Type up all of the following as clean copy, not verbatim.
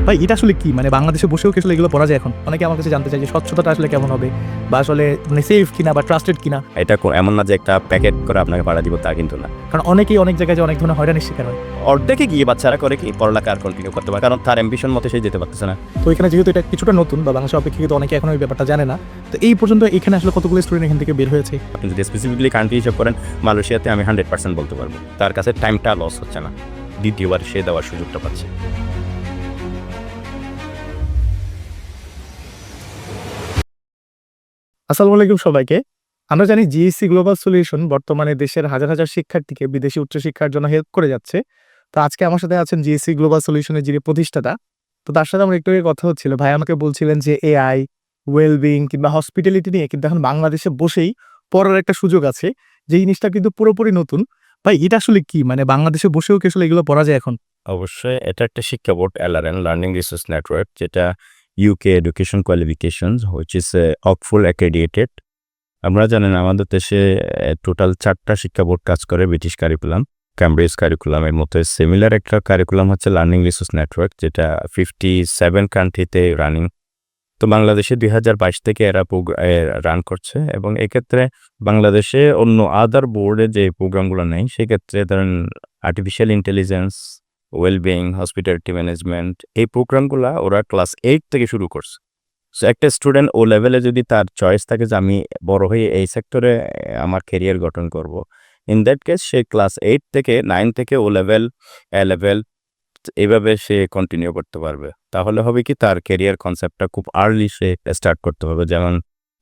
ভাই এটা আসলে কি মানে বাংলাদেশে বসেও কি আসলে এগুলো পড়া যায় এখন? অনেকে আমার কাছে জানতে চায় যে স্বচ্ছতাটা আসলে কেমন হবে বা আসলে মানে সেফ কিনা বা ট্রাস্টেড কিনা? এটা এমন না যে একটা প্যাকেট করে আপনাকে পাঠা দিব তা কিন্তু না। কারণ অনেকেই অনেক জায়গায় যে অনেক ধরনের হয়রানির শিকার হয়। অর্ধেকে গিয়ে বাচ্চারা করে কি পড়ালেখা আর কন্টিনিউ করতে পারে, কারণ তার অ্যাম্বিশন মতো সে যেতে পারতেছে না। তো এখানে যেহেতু এটা কিছুটা নতুন বা বাংলাদেশে অপেক্ষাকৃত অনেকে এখনো এই ব্যাপারটা জানে না, তো এই পর্যন্ত এখানে আসলে কতগুলো স্টুডেন্ট এখান থেকে বের হয়েছে? আপনি যদি স্পেসিফিকলি কান্ট্রি হিসাব করেন, মালয়েশিয়াতে আমি 100% বলতে পারবো তার কাছে টাইমটা লস হচ্ছে না, দ্বিতীয়বার সে দেওয়ার সুযোগটা পাচ্ছে। আসসালামু আলাইকুম সবাইকে। আমরা জানি জিএসসি গ্লোবাল সলিউশন বর্তমানে দেশের হাজার হাজার শিক্ষার্থীকে বিদেশি উচ্চশিক্ষার জন্য হেল্প করে যাচ্ছে। তো আজকে আমার সাথে আছেন জিএসসি গ্লোবাল সলিউশনের যিনি প্রতিষ্ঠাতা। তো তার সাথে আমার একটু আগে কথা হচ্ছিল। ভাই আমাকে বলছিলেন যে এআই, ওয়েলবিং কিংবা হসপিটালিটি নিয়ে কিন্তু এখন বাংলাদেশে বসেই পড়ার একটা সুযোগ আছে। যে জিনিসটা কিন্তু পুরোপুরি নতুন। ভাই এটা আসলে কি? মানে বাংলাদেশে বসেও কি আসলে এগুলো পড়া যায় এখন? অবশ্যই এটা একটা শিক্ষা board, LRN learning resource network, যেটা UK education qualifications which is অকফুল অ্যাক্রেডিটেড। আপনারা জানেন আমাদের দেশে টোটাল 4টা শিক্ষা বোর্ড কাজ করে ব্রিটিশ কারিকুলাম, ক্যামব্রিজ কারিকুলামের মতো সিমিলার একটা কারিকুলাম হচ্ছে লার্নিং রিসোর্স নেটওয়ার্ক, যেটা 57 কান্ট্রিতে রানিং। তো বাংলাদেশে 2022 থেকে এরা রান করছে, এবং এক্ষেত্রে বাংলাদেশে অন্য আদার বোর্ডে যে প্রোগ্রামগুলো নেই সেক্ষেত্রে ধরেন artificial intelligence, wellbeing, hospitality management, এই প্রোগ্রামগুলা ওরা ক্লাস 8 থেকে শুরু করছে। সো একটা স্টুডেন্ট ও লেভেলে যদি তার চয়েস থাকে যে আমি বড় হয়ে এই সেক্টরে আমার ক্যারিয়ার গঠন করব, in that case say class 8 থেকে 9 থেকে ও লেভেল, এ লেভেল এভাবে সে কন্টিনিউ করতে পারবে। তাহলে হবে কি তার ক্যারিয়ার কনসেপ্টটা খুব আর্লি সে স্টার্ট করতে হবে। যেমন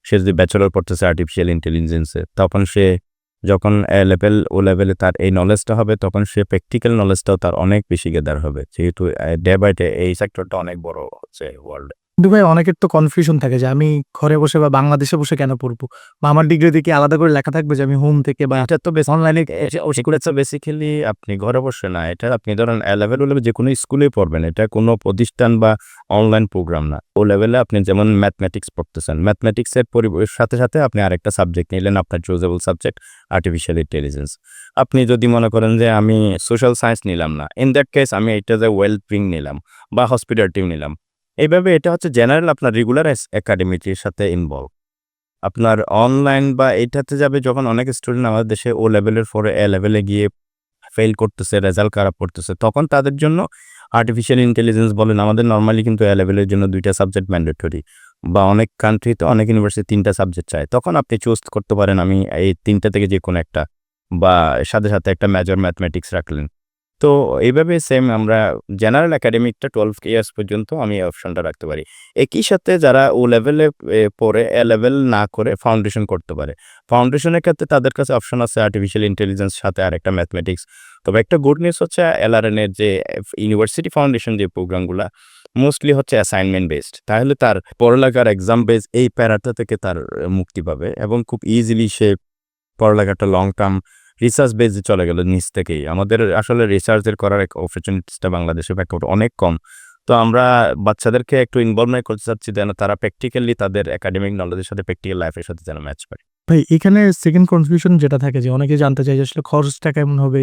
সে যদি ব্যাচেলর পড়তেছে আর্টিফিশিয়াল ইন্টেলিজেন্সে, তখন সে যখন এ লেভেল ও লেভেলে তার এই নলেজটা হবে, তখন সে প্র্যাকটিক্যাল নলেজটাও তার অনেক বেশি গেদার হবে, যেহেতু ডে বাই ডে এই সেক্টরটা অনেক বড় হচ্ছে ওয়ার্ল্ডে। কিন্তু ভাই অনেকের তো কনফিউশন থাকে যে আমি ঘরে বসে বা বাংলাদেশে বসে কেন পড়বো? বা আমার ডিগ্রিতে কি আলাদা করে লেখা থাকবে যে আমি হোম থেকে বা এটা তো অনলাইনে বেসিক্যালি আপনি ঘরে বসে না, এটা আপনি ধরেন এ লেভেল ও লেভেল যে কোনো স্কুলেই পড়বেন, এটা কোনো প্রতিষ্ঠান বা অনলাইন প্রোগ্রাম না। ও লেভেলে আপনি যেমন ম্যাথমেটিক্স পড়তেছেন, ম্যাথমেটিক্সের সাথে সাথে আপনি আরেকটা সাবজেক্ট নিলেন, আপনার চুজেবল সাবজেক্ট আর্টিফিশিয়াল ইন্টেলিজেন্স। আপনি যদি মনে করেন যে আমি সোশ্যাল সায়েন্স নিলাম না, ইন দ্যাট কেস আমি এটা যে ওয়েলবিং নিলাম বা হসপিটালিটি নিলাম। এইভাবে এটা হচ্ছে জেনারেল আপনার রেগুলার একাডেমিটির সাথে ইনভলভ। আপনার অনলাইন বা এইটাতে যাবে যখন অনেক স্টুডেন্ট আমাদের দেশে ও লেভেলের পরে এ লেভেলে গিয়ে ফেল করতেছে, রেজাল্ট খারাপ করতেছে, তখন তাদের জন্য আর্টিফিশিয়াল ইন্টেলিজেন্স বলেন, আমাদের নর্মালি কিন্তু এ লেভেলের জন্য 2টা সাবজেক্ট ম্যান্ডেটরি, বা অনেক কান্ট্রিতে অনেক ইউনিভার্সিটি 3টা সাবজেক্ট চায়। তখন আপনি চুজ করতে পারেন আমি এই 3টা থেকে যে কোনো একটা, বা সাথে সাথে একটা মেজর ম্যাথমেটিক্স রাখলেন। তো এইভাবে সেম আমরা জেনারেল একাডেমিকটা 12 ইয়ার্স পর্যন্ত আমি এই অপশনটা রাখতে পারি। একই সাথে যারা ও লেভেলে পড়ে এ লেভেল না করে ফাউন্ডেশন করতে পারে। ফাউন্ডেশনের ক্ষেত্রে তাদের কাছে অপশন আছে আর্টিফিশিয়াল ইন্টেলিজেন্স সাথে আরেকটা ম্যাথমেটিক্স। তবে একটা গুড নিউজ হচ্ছে এলআরএন এর যে ইউনিভার্সিটি ফাউন্ডেশন যে প্রোগ্রামগুলা মোস্টলি হচ্ছে অ্যাসাইনমেন্ট বেসড। তাহলে তার পড়ালেখার এক্সাম বেস এই প্যারাটা থেকে তার মুক্তি পাবে, এবং খুব ইজিলি সে পড়ালেখাটা লং টার্ম রিসার্চ বেসে চলে গেল নিজ থেকেই। আমাদের আসলে রিসার্চের করার এক অপরচুনিটিসটা বাংলাদেশে প্রেক্ষাপটে অনেক কম। তো আমরা বাচ্চাদেরকে একটু ইনভলভমেন্ট করতে চাচ্ছি যেন তারা প্র্যাকটিক্যালি তাদের একাডেমিক নলেজের সাথে প্র্যাকটিক্যাল লাইফের সাথে যেন ম্যাচ করে। ভাই এখানে সেকেন্ড কনফিউশন যেটা থাকে যে অনেকে জানতে চায় যে আসলে খরচটা কেমন হবে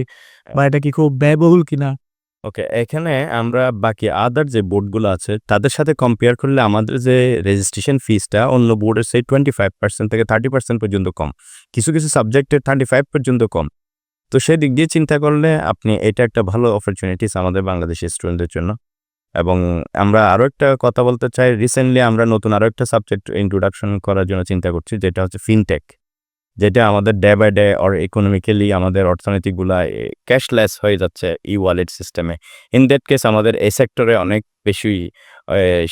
বা এটা কি খুব ব্যয়বহুল কিনা? ওকে, এখানে আমরা বাকি আদার যে বোর্ডগুলো আছে তাদের সাথে কম্পেয়ার করলে আমাদের যে রেজিস্ট্রেশন ফিসটা অন্য বোর্ডের সেই 25% থেকে 30% পর্যন্ত কম। কিছু কিছু সাবজেক্টের 35 পর্যন্ত কম। তো সেদিক দিয়ে চিন্তা করলে আপনি এটা একটা ভালো অপরচুনিটিস আমাদের বাংলাদেশি স্টুডেন্টদের জন্য। এবং আমরা আরো একটা কথা বলতে চাই, রিসেন্টলি আমরা নতুন আরো একটা সাবজেক্ট ইন্ট্রোডাকশন করার জন্য চিন্তা করছি, যেটা হচ্ছে ফিনটেক, যেটা আমাদের day by day or economically আমাদের অর্থনীতিগুলা ক্যাশলেস হয়ে যাচ্ছে ই ওয়ালেট সিস্টেমে। ইন দ্যাট কেস আমাদের এই সেক্টরে অনেক বেশি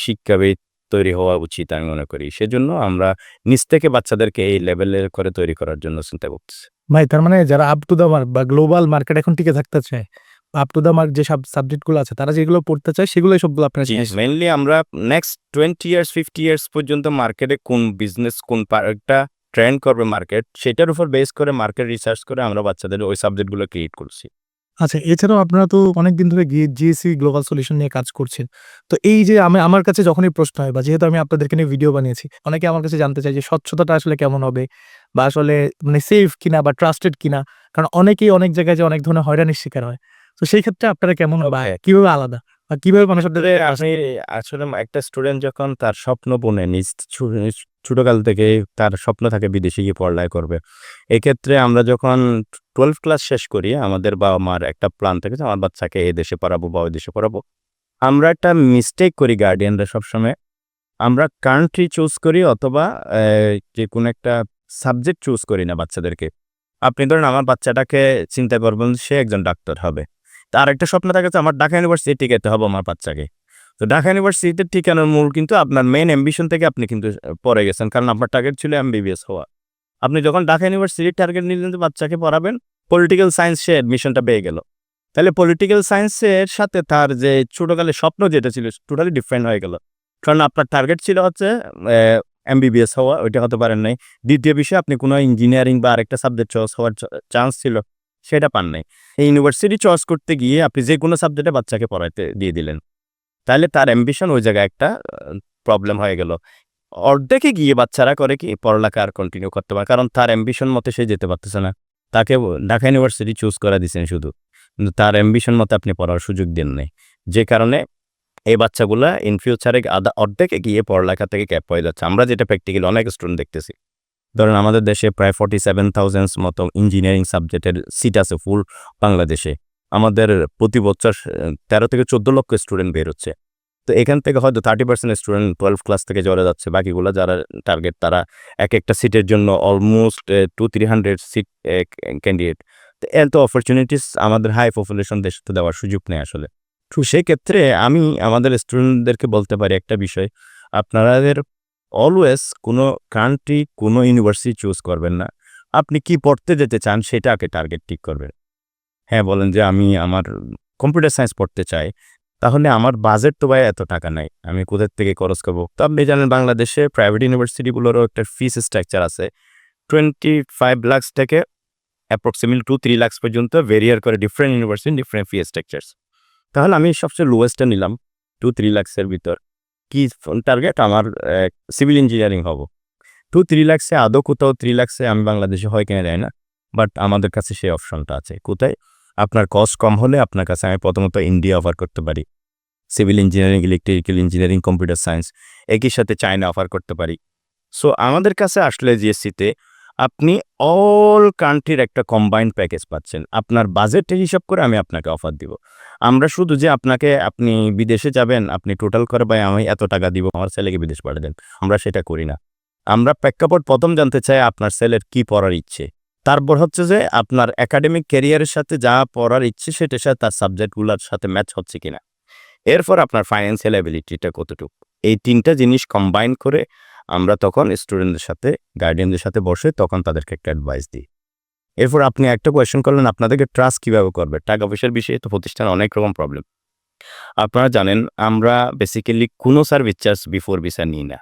শিক্ষাবিদ তৈরি হওয়া উচিত আমি মনে করি। সেজন্য আমরা নিজ থেকে বাচ্চাদেরকে এই লেভেলের করে তৈরি করার জন্য চিন্তা করতেছি। ভাই তার মানে যারা আপ টু দ্য মার্ক বা গ্লোবাল মার্কেট এখন টিকে থাকতে চায়, আপ টু দ্য মার্ক যে সাবজেক্ট গুলো আছে তারা যেগুলো পড়তে চায় সেগুলোই সবগুলো আপনারা জি, শিখাচ্ছেন। মেইনলি আমরা নেক্সট 20 ইয়ার্স 50 ইয়ার্স পর্যন্ত মার্কেটে কোন বিজনেস কোন একটা ট্রেন্ড করবে মার্কেট, সেটার উপর বেস করে মার্কেট রিসার্চ করে আমরা বাচ্চাদের ওই সাবজেক্টগুলো ক্রিয়েট করছি। আচ্ছা এছাড়াও আপনারা তো অনেকদিন ধরে জিএসসি গ্লোবাল সলিউশন নিয়ে কাজ করছেন। তো এই যে আমার কাছে যখনই প্রশ্ন হয় বা যেহেতু আমি আপনাদেরকে নিয়ে ভিডিও বানিয়েছি, অনেকে আমার কাছে জানতে চায় যে স্বচ্ছতাটা আসলে কেমন হবে বা আসলে মানে সেফ কিনা বা ট্রাস্টেড কিনা? কারণ অনেকেই অনেক জায়গায় যে অনেক ধরনের হয়রানির শিকার হয়। তো সেই ক্ষেত্রে আপনারা কেমন বা ওকে। কিভাবে আলাদা? কিভাবে মানুষ আসলে আপনি আসলে একটা স্টুডেন্ট যখন তার স্বপ্ন বুনে ছোটকাল থেকে তার স্বপ্ন থাকে বিদেশে গিয়ে পড়ালেখা করবে। এক্ষেত্রে আমরা যখন 12 ক্লাস শেষ করি আমাদের বাবা-মার একটা প্ল্যান থাকে যে আমার বাচ্চাকে এই দেশে পড়াবো বা ওই দেশে পড়াবো। আমরা একটা মিস্টেক করি গার্ডিয়ানরা সবসময়। আমরা কান্ট্রি চুজ করি অথবা যে কোনো একটা সাবজেক্ট চুজ করি না বাচ্চাদেরকে। আপনি ধরেন আমার বাচ্চাটাকে চিন্তা করবেন সে একজন ডাক্তার হবে। তার একটা স্বপ্ন থাকে যে আমার ঢাকা ইউনিভার্সিটি টিকাতে হবে আমার বাচ্চাকে। তো ঢাকা ইউনিভার্সিটিতে টিকানোর মূল কিন্তু আপনার মেইন অ্যাম্বিশন থেকে আপনি কিন্তু পড়ে গেছেন। কারণ আপনার টার্গেট ছিল এমবিবিএস হওয়া। আপনি যখন ঢাকা ইউনিভার্সিটির টার্গেট নিলেন যে বাচ্চাকে পড়াবেন, পলিটিক্যাল সায়েন্স সে অ্যাডমিশনটা পেয়ে গেল। তাহলে পলিটিক্যাল সায়েন্সের সাথে তার যে ছোটকালের স্বপ্ন যেটা ছিল টোটালি ডিফারেন্ট হয়ে গেল। কারণ আপনার টার্গেট ছিল হচ্ছে এমবিবিএস হওয়া, ওইটা হতে পারেন নাই। দ্বিতীয় বিষয় আপনি কোনো ইঞ্জিনিয়ারিং বা আরেকটা সাবজেক্ট চয়েস হওয়ার চান্স ছিল, সেটা পান নাই। এই ইউনিভার্সিটি চয়েস করতে গিয়ে আপনি যেকোনো সাবজেক্টে বাচ্চাকে পড়াইতে দিয়ে দিলেন। তাহলে তার অ্যাম্বিশন ওই জায়গায় একটা প্রবলেম হয়ে গেল। অর্ধেকে গিয়ে বাচ্চারা করে কি পড়ালেখা আর কন্টিনিউ করতে পারে। কারণ তার অ্যাম্বিশন মতে সে যেতে পারতেছে না। তাকে ঢাকা ইউনিভার্সিটি চুজ করে দিয়েছেন শুধু। কিন্তু তার অ্যাম্বিশন মতে আপনি পড়ার সুযোগ দেন নাই। যে কারণে এই বাচ্চাগুলা ইন ফিউচারে অর্ধেকে গিয়ে পড়ালেখা থেকে গ্যাপ হয়ে যাচ্ছে। আমরা যেটা প্র্যাকটিক্যালি অনেক স্টুডেন্ট দেখতেছি। ধরেন আমাদের দেশে প্রায় 47,000 মতো ইঞ্জিনিয়ারিং সাবজেক্টের সিট আছে ফুল বাংলাদেশে। আমাদের প্রতি বছর 13 থেকে 14 লক্ষ স্টুডেন্ট বের হচ্ছে। তো এখান থেকে হয়তো 30% স্টুডেন্ট 12 ক্লাস থেকে ঝরে যাচ্ছে। বাকিগুলো যারা টার্গেট তারা একেকটা সিটের জন্য অলমোস্ট 200-300 সিট ক্যান্ডিডেট। তো এত অপরচুনিটিস আমাদের হাই পপুলেশন দেশে তো দেওয়ার সুযোগ নেই আসলে। তো সেক্ষেত্রে আমি আমাদের স্টুডেন্টদেরকে বলতে পারি একটা বিষয়, আপনাদের অলওয়েজ কোনো কান্ট্রি, কোনো ইউনিভার্সিটি চুজ করবেন না। আপনি কি পড়তে যেতে চান সেটা আগে টার্গেট ঠিক করবেন। হ্যাঁ, বলেন যে আমি আমার কম্পিউটার সায়েন্স পড়তে চাই। তাহলে আমার বাজেট তো ভাই এত টাকা নাই। আমি কোথা থেকে খরচ করব? তো আপনি জানেন বাংলাদেশে প্রাইভেট ইউনিভার্সিটিগুলোরও একটা ফিস স্ট্রাকচার আছে। 25 লাখ থেকে অ্যাপ্রক্সিমেটলি 2-3 লাখ পর্যন্ত ভেরিয়ার করে ডিফারেন্ট ইউনিভার্সিটি, ডিফারেন্ট ফি স্ট্রাকচারস। তাহলে আমি সবচেয়ে লোয়েস্টটা নিলাম 2-3 লাখসের ভিতর। কি টার্গেট? আমার সিভিল ইঞ্জিনিয়ারিং হব। 2-3 লাখসে আদৌ কোথাও 3 লাখসে আমি বাংলাদেশে হয় কিনা জানি না। বাট আমাদের কাছে সেই অপশনটা আছে। কোথায়? আপনার কস্ট কম হলে আপনার কাছে আমি প্রথমত ইন্ডিয়া অফার করতে পারি। Civil engineering, electrical engineering, computer science একই সাথে চায়না অফার করতে পারি। সো আমাদের কাছে আসলে জিএসসিতে আপনি অল কান্ট্রির একটা কম্বাইন্ড প্যাকেজ পাচ্ছেন। আপনার বাজেটের হিসাব করে আমি আপনাকে অফার দিব। আমরা শুধু যে আপনি বিদেশে যাবেন, আপনি টোটাল করে ভাই আমি এত টাকা দিব আমার ছেলেকে বিদেশ পাঠিয়ে দেন। আমরা সেটা করি না। আমরা প্রেক্ষাপট প্রথম জানতে চাই আপনার ছেলের কি পড়ার ইচ্ছে। তারপর হচ্ছে যে আপনার একাডেমিক ক্যারিয়ারের সাথে যা পড়ার ইচ্ছে সেটার সাথে তার সাবজেক্টগুলোর সাথে ম্যাচ হচ্ছে কিনা। এরপর আপনার ফাইন্যান্সিয়াল এবিলিটিটা কতটুকু। এই ৩ টা জিনিস কম্বাইন করে আমরা তখন স্টুডেন্টদের সাথে, গার্ডিয়ানদের সাথে বসে তখন তাদেরকে একটা অ্যাডভাইস দিই। এরপর আপনি একটা কোয়েশ্চেন করলেন আপনাদেরকে ট্রাস্ট কিভাবে করবে? টাকা পয়সার বিষয়ে তো প্রতিষ্ঠানে অনেক রকম প্রবলেম। আপনারা জানেন আমরা বেসিক্যালি কোনো সার্ভিস চার্জ বিফোর ভিসা নিই না।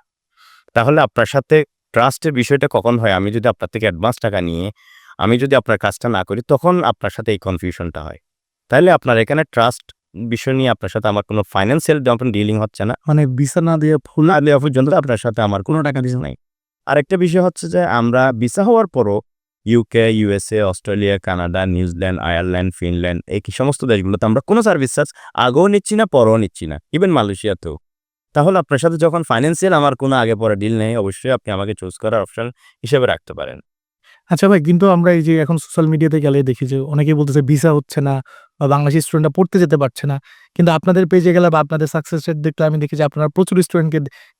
তাহলে আপনার সাথে ট্রাস্টের বিষয়টা কখন হয়? আমি যদি আপনার থেকে অ্যাডভান্স টাকা নিয়ে আমি যদি আপনার কাজটা না করি তখন আপনার সাথে এই কনফিউশনটা হয়। তাইলে আপনার এখানে ট্রাস্ট বিষয় নিয়ে আপনার সাথে আমার কোনো ফাইন্যান্সিয়াল যখন ডিলিং হচ্ছে না, মানে ভিসা না দিয়ে ফুল না দেওয়া পর্যন্ত আপনার সাথে আমার কোনো টাকা দিতে নাই। আরেকটা বিষয় হচ্ছে যে আমরা ভিসা হওয়ার পরও UK, USA, Australia, Canada, New Zealand, Ireland, Finland এই সমস্ত দেশগুলোতে আমরা কোনো সার্ভিস চার্জ আগেও নিচ্ছি না, পরেও নিচ্ছি না। ইভেন মালয়েশিয়াতেও। তাহলে আপনার সাথে যখন ফাইন্যান্সিয়াল আমার কোনো আগে পরে ডিল নেই, অবশ্যই আপনি আমাকে চুজ করার অপশন হিসেবে রাখতে পারেন। আচ্ছা ভাই, কিন্তু আমরা এই যে এখন সোশ্যাল মিডিয়াতে গেলে দেখি যে অনেকেই বলতেছে ভিসা হচ্ছে না বা বাংলাদেশি স্টুডেন্টরা পড়তে যেতে পারছে না। কিন্তু আপনাদের পেজে গেলে বা আপনাদের সাকসেস রেট দেখলে আমি দেখি যে আপনারা প্রচুর স্টুডেন্টকে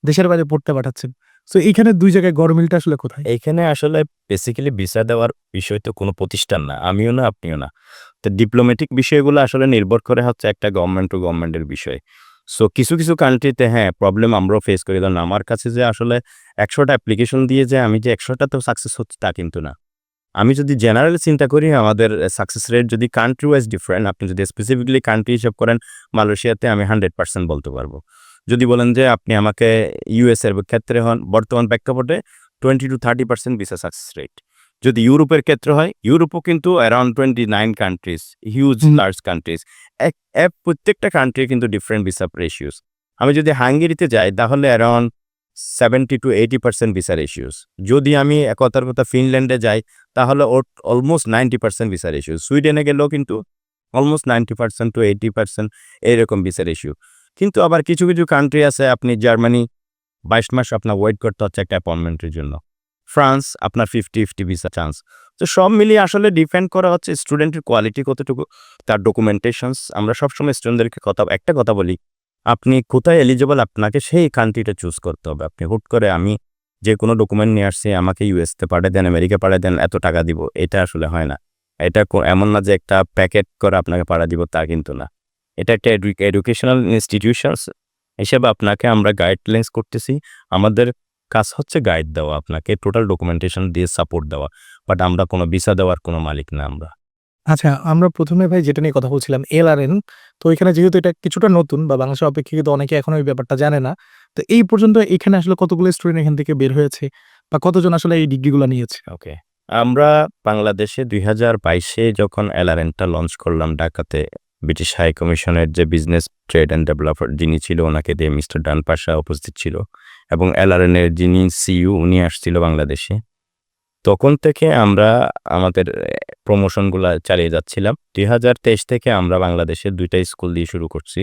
দেশের বাইরে পড়তে পাঠাচ্ছেন। সো এইখানে ২ জায়গায় গরমিলটা আসলে কোথায়? এইখানে আসলে বেসিক্যালি ভিসা দেওয়ার বিষয় তো কোনো প্রতিষ্ঠান না। আমিও না, আপনিও না। তো ডিপ্লোম্যাটিক বিষয়গুলো আসলে নির্ভর করে হচ্ছে একটা গভর্নমেন্ট টু গভর্নমেন্টের বিষয়। সো কিছু কান্ট্রিতে হ্যাঁ, প্রবলেম আমরাও ফেস করি। ধরুন আমার কাছে যে আসলে ১০০ টা অ্যাপ্লিকেশন দিয়ে যে আমি যে ১০০ টাতেও সাকসেস হচ্ছে তা কিন্তু না। আমি যদি জেনারেলি চিন্তা করি আমাদের সাকসেস রেট যদি কান্ট্রি ওয়াইজ ডিফারেন্ট, আপনি যদি স্পেসিফিকলি কান্ট্রি হিসাব করেন মালয়েশিয়াতে আমি 100% বলতে পারবো। যদি বলেন যে আপনি আমাকে ইউএস এর ক্ষেত্রে হন বর্তমান প্রেক্ষাপটে 20-30% ভিসা সাকসেস রেট। যদি ইউরোপের ক্ষেত্রে হয়, ইউরোপও কিন্তু around 29 countries, huge large countries. প্রত্যেকটা কান্ট্রি কিন্তু ডিফারেন্ট ভিসা রেশিওস। আমি যদি হাঙ্গেরিতে যাই তাহলে অ্যারাউন্ড 70-80% ভিসা রেশিওস। যদি আমি কথার কথা ফিনল্যান্ডে যাই তাহলে অলমোস্ট 90% ভিসা রেশিওস। সুইডেনে গেলেও কিন্তু অলমোস্ট 90% to 80% এইরকম ভিসার ইস্যু। কিন্তু আবার কিছু কিছু কান্ট্রি আছে, আপনি জার্মানি 22 মাস আপনার ওয়েট করতে হচ্ছে একটা অ্যাপয়েন্টমেন্টের জন্য। ফ্রান্স আপনার 50-50 ভিসা চান্স। তো সব মিলিয়ে আসলে ডিপেন্ড করা হচ্ছে স্টুডেন্টের কোয়ালিটি কতটুকু, তার ডকুমেন্টেশনস। আমরা সবসময় স্টুডেন্টদেরকে একটা কথা বলি, আপনি কোথায় এলিজিবল আপনাকে সেই কান্ট্রিটা চুজ করতে হবে। আপনি হুট করে আমি যে কোনো ডকুমেন্ট নিয়ে আসছি, আমাকে ইউএসতে পাঠিয়ে দেন, আমেরিকা পাঠিয়ে দেন, এত টাকা দিব, এটা আসলে হয় না। এটা এমন না যে একটা প্যাকেট করে আপনাকে পাঠিয়ে দিব, তা কিন্তু না। এটা একটা এডুকেশনাল ইনস্টিটিউশনস হিসেবে আপনাকে আমরা গাইডলাইন্স করতেছি। আমাদের কাজ হচ্ছে গাইড দেওয়া, আপনাকে টোটাল ডকুমেন্টেশন দিয়ে সাপোর্ট দেওয়া। বাট আমরা কোনো ভিসা দেওয়ার কোনো মালিক না আমরা। আচ্ছা, আমরা ১ম এ ভাই যেটা নিয়ে কথা বলছিলাম এলআরএন। তো এখানে যেহেতু এটা কিছুটা নতুন বা বাংলাদেশের অপেক্ষাকৃত অনেকে এখনো এই ব্যাপারটা জানে না। তো এই পর্যন্ত এখানে আসলে কতগুলো স্টুডেন্ট এখান থেকে বের হয়েছে বা কতজন আসলে এই ডিগ্রিগুলা নিয়েছে? ওকে। আমরা বাংলাদেশে ২০২২ যখন এলআরএনটা লঞ্চ করলাম ঢাকাতে, ব্রিটিশ হাই কমিশনের যে বিজনেস ট্রেড অ্যান্ড ডেভেলপার যিনি ছিল, ওনাকে দিয়ে মিস্টার ডান পাশা উপস্থিত ছিল এবং এলআরএনের যিনি সিইও উনি আসছিল বাংলাদেশে। তখন থেকে আমরা আমাদের প্রমোশনগুলা চালিয়ে যাচ্ছিলাম। ২০২৩ থেকে আমরা বাংলাদেশে ২ টা স্কুল দিয়ে শুরু করছি।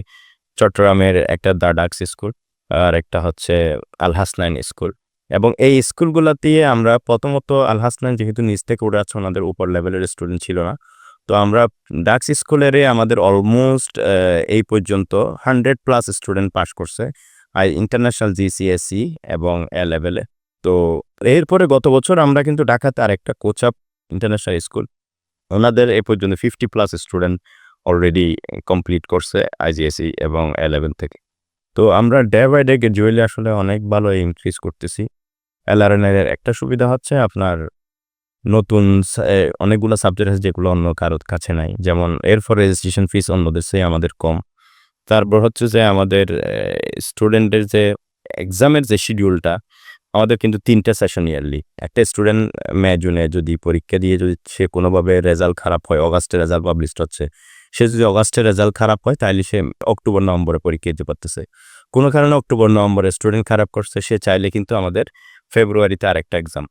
চট্টগ্রামের একটা দ্য ডাকস স্কুল, আর একটা হচ্ছে আল হাসনাইন স্কুল। এবং এই স্কুলগুলা দিয়ে আমরা প্রথমত আল হাসনাইন যেহেতু নিচ থেকে উঠে আসছে, ওনাদের উপর লেভেলের স্টুডেন্ট ছিল না। তো আমরা ডাকস স্কুলেরে আমাদের অলমোস্ট এই পর্যন্ত 100+ স্টুডেন্ট পাস করছে ইন্টারন্যাশনাল জিসিএসই এবং এ লেভেলে। তো এরপরে গত বছর আমরা কিন্তু ঢাকাতে আরেকটা কোচআপ ইন্টারন্যাশনাল স্কুল, ওনাদের এ পর্যন্ত 50+ স্টুডেন্ট অলরেডি কমপ্লিট করছে আইজিএসই এবং এ-লেভেল থেকে। তো আমরা ডে বাই ডে গ্র্যাজুয়ালি আসলে অনেক ভালো ইনক্রিজ করতেছি। এলআরএনের একটা সুবিধা হচ্ছে আপনার নতুন অনেকগুলো সাবজেক্ট আছে যেগুলো অন্য কারোর কাছে নাই। যেমন এরপর রেজিস্ট্রেশন ফিস অন্যদের চেয়ে আমাদের কম। তারপর হচ্ছে যে আমাদের স্টুডেন্টের যে এক্সামের যে শিডিউলটা, আমাদের কিন্তু ৩ টা সেশন ইয়ারলি। একটা স্টুডেন্ট মে-জুনে যদি পরীক্ষা দিয়ে যদি সে কোনোভাবে রেজাল্ট খারাপ হয়, অগাস্টে রেজাল্ট পাবলিশড হচ্ছে। সে যদি অগাস্টে রেজাল্ট খারাপ হয় তাইলে সে অক্টোবর-নভেম্বরে পরীক্ষা দিতে পারতেছে। কোনো কারণে অক্টোবর-নভেম্বরে স্টুডেন্ট খারাপ করছে, সে চাইলে কিন্তু আমাদের ফেব্রুয়ারিতে আরেকটা এক্সাম।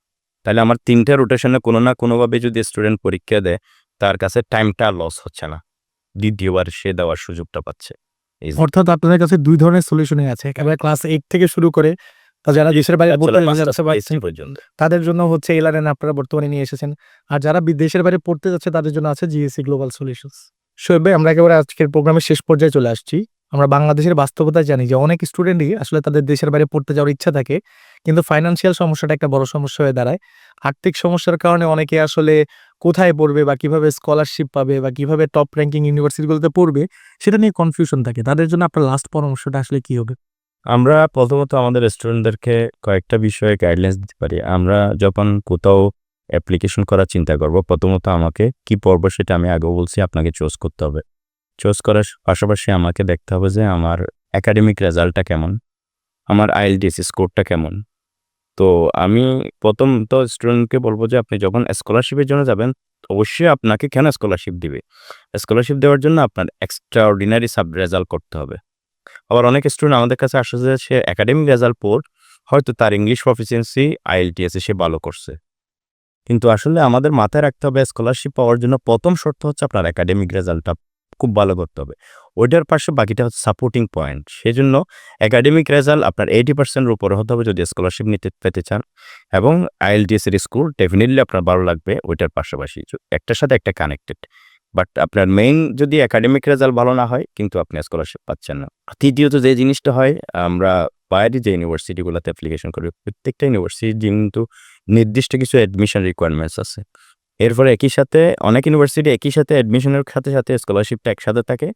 তাহলে আমার ৩ টা রোটেশনে কোনো না কোনোভাবে যদি স্টুডেন্ট পরীক্ষা দেয়, তার কাছে টাইমটা লস হচ্ছে না। দ্বিতীয়বার সে দেওয়ার সুযোগটা পাচ্ছে। অর্থাৎ আপনাদের কাছে ২ ধরনের সলিউশনই আছে। একেবারে ক্লাস 8 থেকে শুরু করে যারা দেশের বাইরে পড়তে যাচ্ছে পর্যন্ত। তাদের জন্য হচ্ছে এলআরএন আপনারা বর্তমানে নিয়ে এসেছেন। আর যারা দেশের বাইরে পড়তে যাচ্ছে তাদের জন্য আছে জিএসসি গ্লোবাল সলিউশনস। শোয়েব ভাই, আমরা একেবারে আজকের প্রোগ্রামের শেষ পর্যায়ে চলে আসছি। আমরা বাংলাদেশের বাস্তবতায় জানি যে অনেক স্টুডেন্টই আসলে তাদের দেশের বাইরে পড়তে যাওয়ার ইচ্ছা থাকে। কিন্তু ফাইন্যান্সিয়াল সমস্যাটা একটা বড় সমস্যা হয়ে দাঁড়ায়। আর্থিক সমস্যার কারণে অনেকে আসলে কোথায় পড়বে বা কিভাবে স্কলারশিপ পাবে বা কিভাবে টপ র‍্যাংকিং ইউনিভার্সিটিগুলোতে পড়বে সেটা নিয়ে কনফিউশন থাকে। তাদের জন্য আপনার লাস্ট পরামর্শটা আসলে কি হবে? আমরা প্রথমত আমাদের স্টুডেন্টদেরকে কয়েকটা বিষয়ে গাইডলাইন্স দিতে পারি। আমরা যখন কোথাও অ্যাপ্লিকেশন করার চিন্তা করব, প্রথমত আমাকে কি পড়বো সেটা আমি আগেও বলছি, আপনাকে চুজ করতে হবে। চুজ করার পাশাপাশি আমাকে দেখতে হবে যে আমার একাডেমিক রেজাল্টটা কেমন, আমার আইএলটিএস স্কোরটা কেমন। তো আমি প্রথম তো স্টুডেন্টকে বলব যে আপনি যখন স্কলারশিপের জন্য যাবেন, অবশ্যই আপনাকে কেন স্কলারশিপ দিবে? স্কলারশিপ দেওয়ার জন্য আপনার এক্সট্রা অর্ডিনারি রেজাল্ট করতে হবে। আবার অনেক স্টুডেন্ট আমাদের কাছে আসে যে সে একাডেমিক রেজাল্ট পর হয়তো তার ইংলিশ প্রফিসিয়েন্সি আইএলটিএস এ সে ভালো করছে। কিন্তু আসলে আমাদের মাথায় রাখতে হবে স্কলারশিপ পাওয়ার জন্য প্রথম শর্ত হচ্ছে আপনার একাডেমিক রেজাল্টটা খুব ভালো করতে হবে। ওইটার পাশে বাকিটা হচ্ছে সাপোর্টিং পয়েন্ট। সেজন্য একাডেমিক রেজাল্ট আপনার 80% এর উপরে হতে হবে যদি স্কলারশিপ পেতে চান, এবং আইএলটিএস এর স্কোর ডেফিনিটলি আপনার ভালো লাগবে ওইটার পাশাপাশি। একটার সাথে একটা কানেক্টেড। বাট আপনার মেইন যদি একাডেমিক রেজাল্ট ভালো না হয় কিন্তু আপনি স্কলারশিপ পাচ্ছেন না। তৃতীয়ত যে জিনিসটা হয়, আমরা বাইরে যে ইউনিভার্সিটিগুলোতে অ্যাপ্লিকেশন করি, প্রত্যেকটা ইউনিভার্সিটির কিন্তু নির্দিষ্ট কিছু অ্যাডমিশন রিকোয়ারমেন্টস আছে। এরপরে একই সাথে অনেক ইউনিভার্সিটি একই সাথে অ্যাডমিশনের সাথে সাথে স্কলারশিপটা একসাথে থাকে,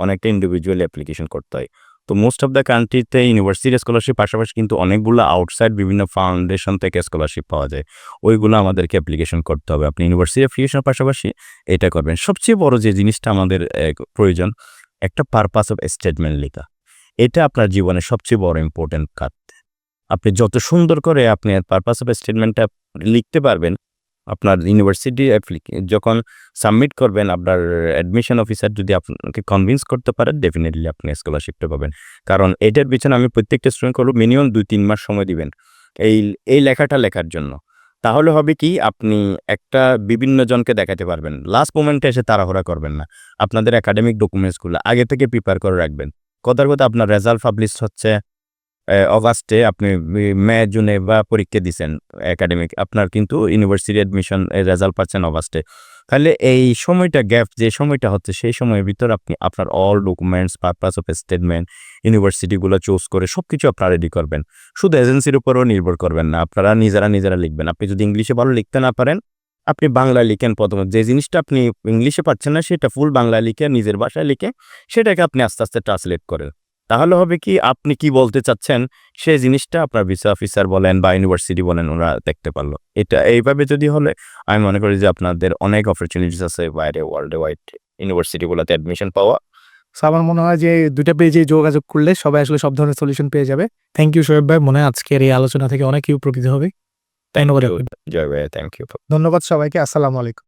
অনেকটা ইন্ডিভিজুয়ালি অ্যাপ্লিকেশন করতে হয়। তো মোস্ট অফ দ্য কান্ট্রিতে ইউনিভার্সিটি স্কলারশিপ পাশাপাশি কিন্তু অনেকগুলো আউটসাইড বিভিন্ন ফাউন্ডেশন থেকে স্কলারশিপ পাওয়া যায়। ওইগুলো আমাদেরকে অ্যাপ্লিকেশন করতে হবে। আপনি ইউনিভার্সিটি অ্যাপ্লিকেশনের পাশাপাশি এটা করবেন। সবচেয়ে বড় যে জিনিসটা আমাদের প্রয়োজন, একটা পারপাস অফ স্টেটমেন্ট লেখা। এটা আপনার জীবনের সবচেয়ে বড় ইম্পর্টেন্ট কাজ। আপনি যত সুন্দর করে আপনি পারপাস অফ স্টেটমেন্টটা লিখতে পারবেন, আপনার ইউনিভার্সিটি যখন সাবমিট করবেন, আপনার অ্যাডমিশন অফিসার যদি আপনাকে কনভিন্স করতে পারেন, ডেফিনেটলি আপনি স্কলারশিপটা পাবেন। কারণ এটার পিছনে আমি প্রত্যেকটা স্টুডেন্ট করব মিনিমাম ২-৩ মাস সময় দিবেন এই লেখাটা লেখার জন্য। তাহলে হবে কি আপনি একটা বিভিন্ন জনকে দেখাতে পারবেন। লাস্ট মোমেন্টে এসে তাড়াহুড়া করবেন না। আপনাদের একাডেমিক ডকুমেন্টসগুলো আগে থেকে প্রিপেয়ার করে রাখবেন। কথার কথা আপনার রেজাল্ট পাবলিশ হচ্ছে অগাস্টে, আপনি মে, জুনে বা পরীক্ষা দিছেন একাডেমিক। আপনার কিন্তু ইউনিভার্সিটি অ্যাডমিশন এর রেজাল্ট পাচ্ছেন অগাস্টে। তাহলে এই সময়টা গ্যাপ যে সময়টা হচ্ছে সেই সময়ের ভিতর আপনি আপনার all documents, purpose of statement, ইউনিভার্সিটিগুলো চুজ করে সবকিছু আপনারা রেডি করবেন। শুধু এজেন্সির উপরও নির্ভর করবেন না। আপনারা নিজেরা লিখবেন। আপনি যদি ইংলিশে ভালো লিখতে না পারেন, আপনি বাংলায় লিখেন প্রথমে। যে জিনিসটা আপনি ইংলিশে পাচ্ছেন না সেটা ফুল বাংলায় লিখে নিজের ভাষায় লিখে সেটাকে আপনি আস্তে আস্তে ট্রান্সলেট করেন। তাহলে হবে কি আপনি কি বলতে চাচ্ছেন সেই জিনিসটা আপনার ভিসা অফিসার বলেন বা ইউনিভার্সিটি বলেন ওরা দেখতে পারলো। এটা এইভাবে যদি হলে আমি মনে করি যে আপনাদের অনেক অপরচুনিটিস আছে বাইরে ওয়ার্ল্ড ওয়াইড ইউনিভার্সিটিগুলোতে অ্যাডমিশন পাওয়া। সো আমার মনে হয় যে 2টা পেজে যোগাযোগ করলে সবাই আসলে সব ধরনের সলিউশন পেয়ে যাবে। থ্যাংক ইউ শোয়েব ভাই, মনে হয় আজকের এই আলোচনা থেকে অনেক উপকৃত হবে। ধন্যবাদ। জয় ভাই, থ্যাংক ইউ। ধন্যবাদ সবাইকে। আসসালামু আলাইকুম।